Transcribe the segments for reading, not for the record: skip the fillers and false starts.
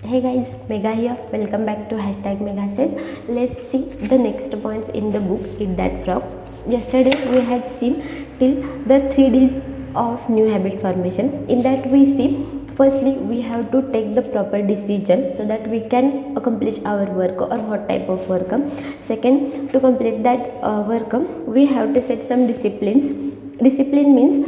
Hey guys, Megha here. Welcome back to hashtag Megha says. Let's see the next points in the book Eat That Frog. Yesterday we had seen till the 3 Ds of new habit formation. In that we see firstly we have to take the proper decision so that we can accomplish our work or what type of work. Second, to complete that work we have to set some disciplines. Discipline means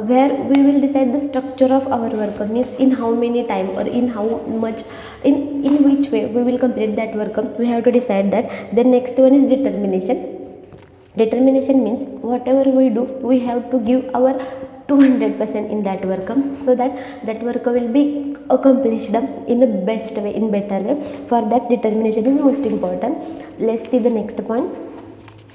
where we will decide the structure of our work, means in how many time or in how much, in which way we will complete that work. We have to decide that. The next one is determination. Determination means whatever we do we have to give our 200% in that work, so that that work will be accomplished in the best way, in better way. For that, determination is most important. Let's see the next point.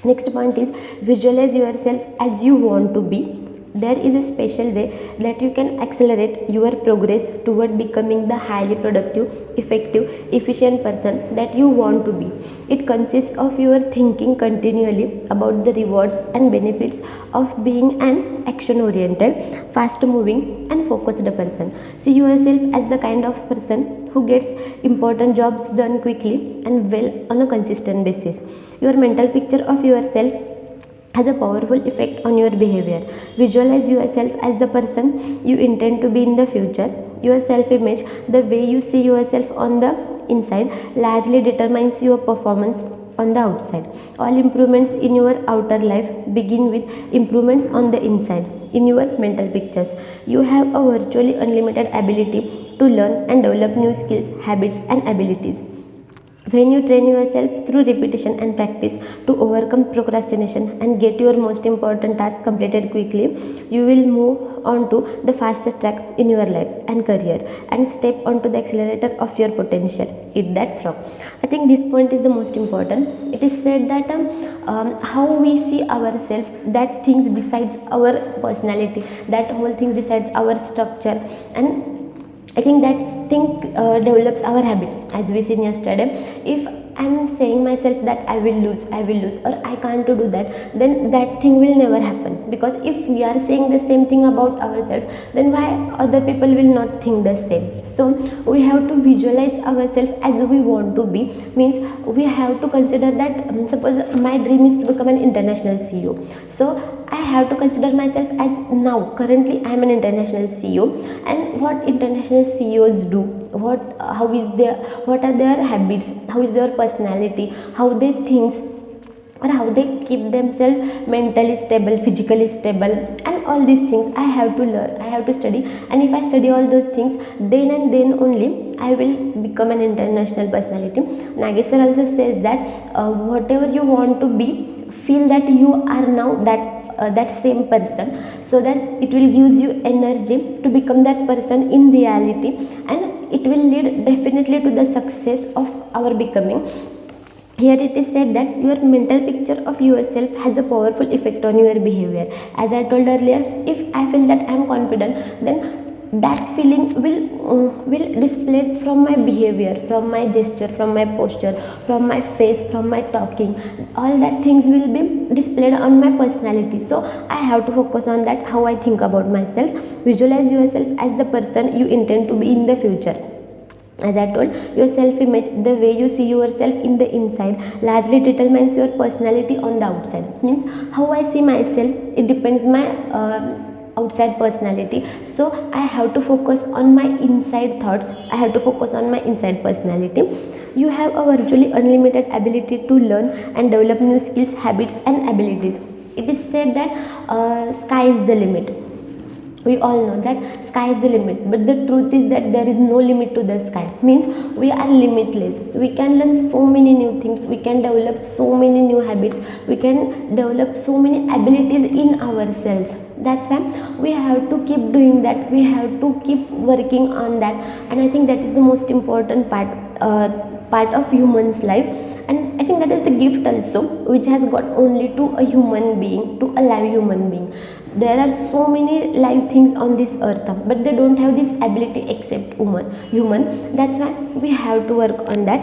Next point is visualize yourself as you want to be. There is a special way that you can accelerate your progress toward becoming the highly productive, effective, efficient person that you want to be. It consists of your thinking continually about the rewards and benefits of being an action oriented, fast moving, and focused person. See yourself as the kind of person who gets important jobs done quickly and well on a consistent basis. Your mental picture of yourself has a powerful effect on your behavior. Visualize yourself as the person you intend to be in the future. Your self-image, the way you see yourself on the inside, largely determines your performance on the outside. All improvements in your outer life begin with improvements on the inside, in your mental pictures. You have a virtually unlimited ability to learn and develop new skills, habits, and abilities. When you train yourself through repetition and practice to overcome procrastination and get your most important task completed quickly, you will move on to the fastest track in your life and career and step onto the accelerator of your potential. Eat that frog. I think this point is the most important. It is said that how we see ourselves, that things decides our personality, that whole thing decides our structure, and I think that thing develops our habit. As we seen yesterday, if I am saying myself that I will lose, or I can't do that, then that thing will never happen. Because if we are saying the same thing about ourselves, then why other people will not think the same? So we have to visualize ourselves as we want to be. Means we have to consider that suppose my dream is to become an international CEO. So I have to consider myself as now currently I am an international CEO, and what international CEOs do, what are their habits, how is their personality, how they think, or how they keep themselves mentally stable, physically stable, and all these things I have to learn, I have to study. And if I study all those things, then and then only I will become an international personality. Nagesar also says that whatever you want to be, feel that you are now that same person, so that it will gives you energy to become that person in reality, and it will lead definitely to the success of our becoming. Here it is said that your mental picture of yourself has a powerful effect on your behavior. As I told earlier, if I feel that I am confident, then that feeling will display from my behavior, from my gesture, from my posture, from my face, from my talking. All that things will be displayed on my personality. So I have to focus on that, how I think about myself. Visualize yourself as the person you intend to be in the future. As I told, your self-image, the way you see yourself in the inside, largely determines your personality on the outside. Means how I see myself, it depends my outside personality. So I have to focus on my inside thoughts, I have to focus on my inside personality. You have a virtually unlimited ability to learn and develop new skills, habits, and abilities. It is said that sky is the limit. We all know that sky is the limit, but the truth is that there is no limit to the sky. Means we are limitless. We can learn so many new things, we can develop so many new habits, we can develop so many abilities in ourselves. That's why we have to keep doing that, we have to keep working on that. And I think that is the most important part of human's life. And I think that is the gift also, which has got only to a human being, to a live human being. There are so many live things on this earth, but they don't have this ability except human. That's why we have to work on that.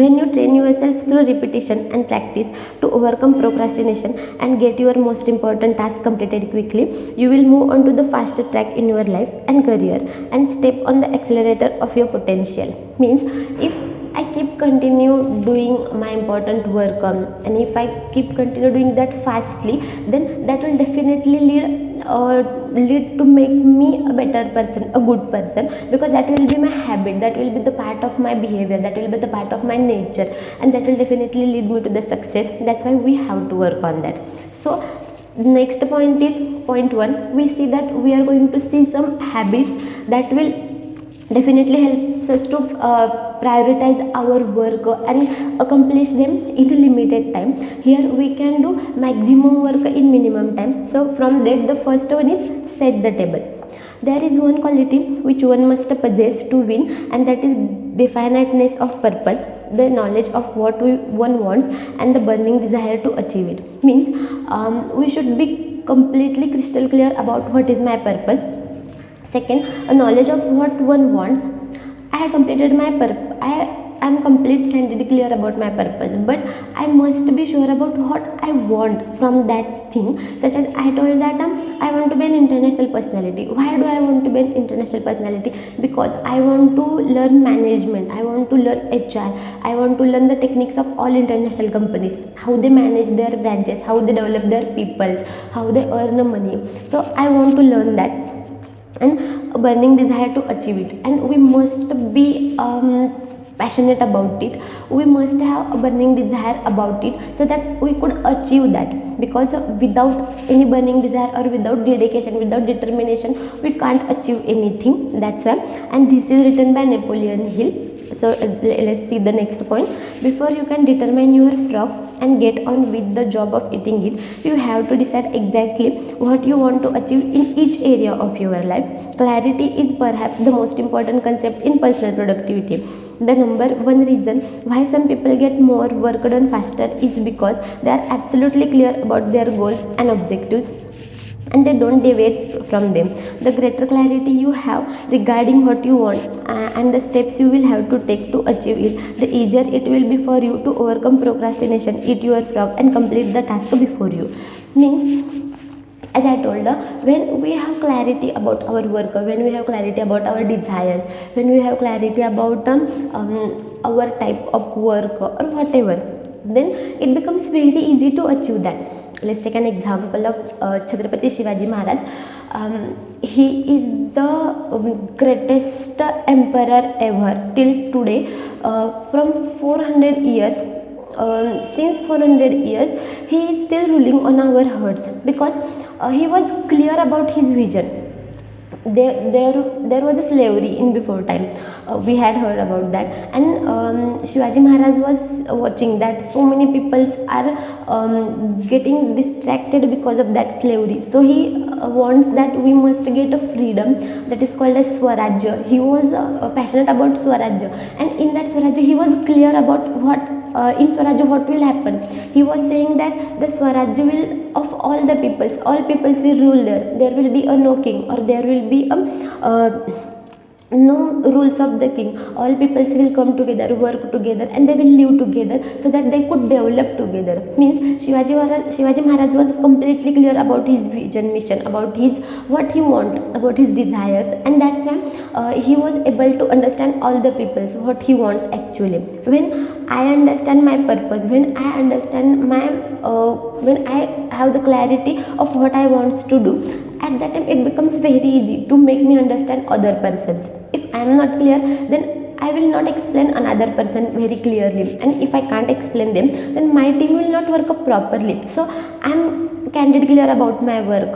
When you train yourself through repetition and practice to overcome procrastination and get your most important task completed quickly, you will move on to the faster track in your life and career and step on the accelerator of your potential. Means, if I keep continue doing my important work, and if I keep continue doing that fastly, then that will definitely lead to make me a better person, a good person, because that will be my habit, that will be the part of my behavior, that will be the part of my nature, and that will definitely lead me to the success. That's why we have to work on that. So next point is point 1. We see that we are going to see some habits that will definitely helps us to prioritize our work and accomplish them in a limited time. Here we can do maximum work in minimum time. So from that, the first one is set the table. There is one quality which one must possess to win, and that is definiteness of purpose, the knowledge of what one wants, and the burning desire to achieve it. Means, we should be completely crystal clear about what is my purpose. Second, a knowledge of what one wants. I have completed my purpose. I am complete candidly clear about my purpose, but I must be sure about what I want from that thing. Such as I told that I want to be an international personality. Why do I want to be an international personality? Because I want to learn management. I want to learn HR. I want to learn the techniques of all international companies, how they manage their branches, how they develop their peoples, how they earn money. So I want to learn that, and a burning desire to achieve it, and we must be passionate about it. We must have a burning desire about it, so that we could achieve that, because without any burning desire or without dedication, without determination, we can't achieve anything. That's why, and this is written by Napoleon Hill. So let's see the next point. Before you can determine your frog and get on with the job of eating it, you have to decide exactly what you want to achieve in each area of your life. Clarity is perhaps the most important concept in personal productivity. The number one reason why some people get more work done faster is because they are absolutely clear about their goals and objectives, and they don't deviate from them. The greater clarity you have regarding what you want and the steps you will have to take to achieve it, the easier it will be for you to overcome procrastination, eat your frog, and complete the task before you. Means, as I told, when we have clarity about our work, when we have clarity about our desires, when we have clarity about our type of work or whatever, then it becomes very easy to achieve that. Let's take an example of Chhatrapati Shivaji Maharaj. He is the greatest emperor ever till today. From 400 years, since 400 years, he is still ruling on our hearts, because he was clear about his vision. There was a slavery in before time. We had heard about that, and Shivaji Maharaj was watching that so many people are getting distracted because of that slavery. So he wants that we must get a freedom that is called as Swarajya. He was passionate about Swarajya, and in that Swarajya he was clear about what in Swarajya what will happen. He was saying that the Swarajya will of all the peoples, all peoples will rule there. There will be a no king, or there will be a no rules of the king. All peoples will come together, work together, and they will live together, so that they could develop together. Means, Shivaji Maharaj was completely clear about his vision, mission, about his what he want, about his desires, and that's why he was able to understand all the peoples what he wants actually. When I understand my purpose, when I understand my when I have the clarity of what I want to do, at that time it becomes very easy to make me understand other persons. If I am not clear, then I will not explain another person very clearly, and if I can't explain them, then my team will not work up properly. So I am candid clear about my work,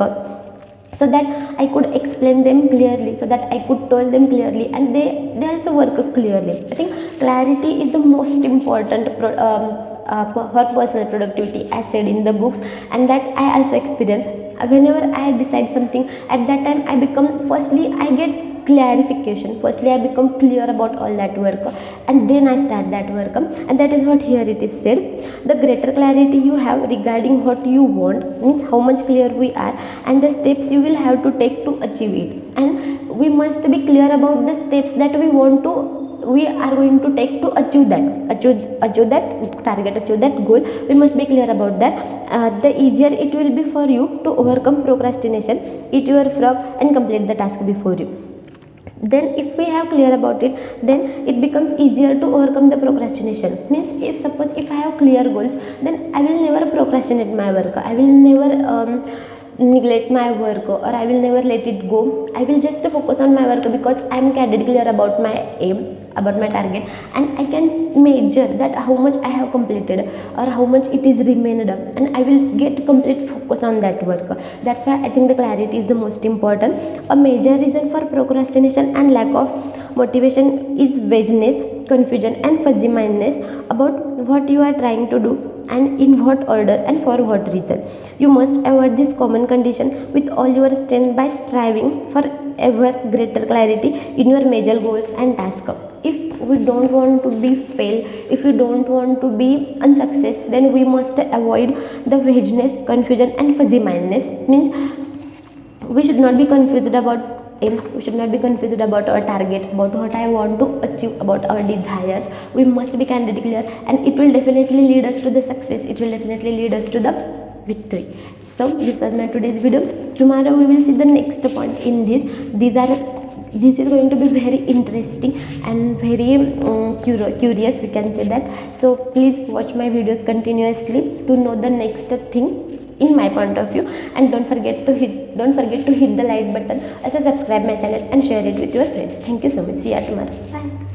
so that I could explain them clearly, so that I could tell them clearly, and they also work clearly. I think clarity is the most important for personal productivity, as said in the books, and that I also experience. Whenever I decide something, at that time I become, firstly I get clarification, firstly I become clear about all that work, and then I start that work, and that is what here it is said. The greater clarity you have regarding what you want, means how much clear we are, and the steps you will have to take to achieve it, and we must be clear about the steps that we want to we are going to take to achieve that target, achieve that goal. We must be clear about that. The easier it will be for you to overcome procrastination. Eat your frog and complete the task before you. Then if we have clear about it, then it becomes easier to overcome the procrastination. Means if suppose if I have clear goals, then I will never procrastinate my work, I will never neglect my work, or I will never let it go. I will just focus on my work because I am clear about my aim, about my target, and I can measure that how much I have completed or how much it is remained, and I will get complete focus on that work. That's why I think the clarity is the most important. A major reason for procrastination and lack of motivation is vagueness, confusion, and fuzzy mindedness about what you are trying to do and in what order and for what reason. You must avoid this common condition with all your strength by striving for ever greater clarity in your major goals and tasks. If we don't want to be fail, if we don't want to be unsuccess, then we must avoid the vagueness, confusion, and fuzzy mindedness. Means we should not be confused about aim, we should not be confused about our target, about what I want to achieve, about our desires. We must be candid, clear, and it will definitely lead us to the success, it will definitely lead us to the victory. So this was my today's video. Tomorrow we will see the next point in this is going to be very interesting and very curious, we can say that. So please watch my videos continuously to know the next thing in my point of view, and don't forget to hit the like button, also subscribe my channel and share it with your friends. Thank you so much. See you tomorrow. Bye.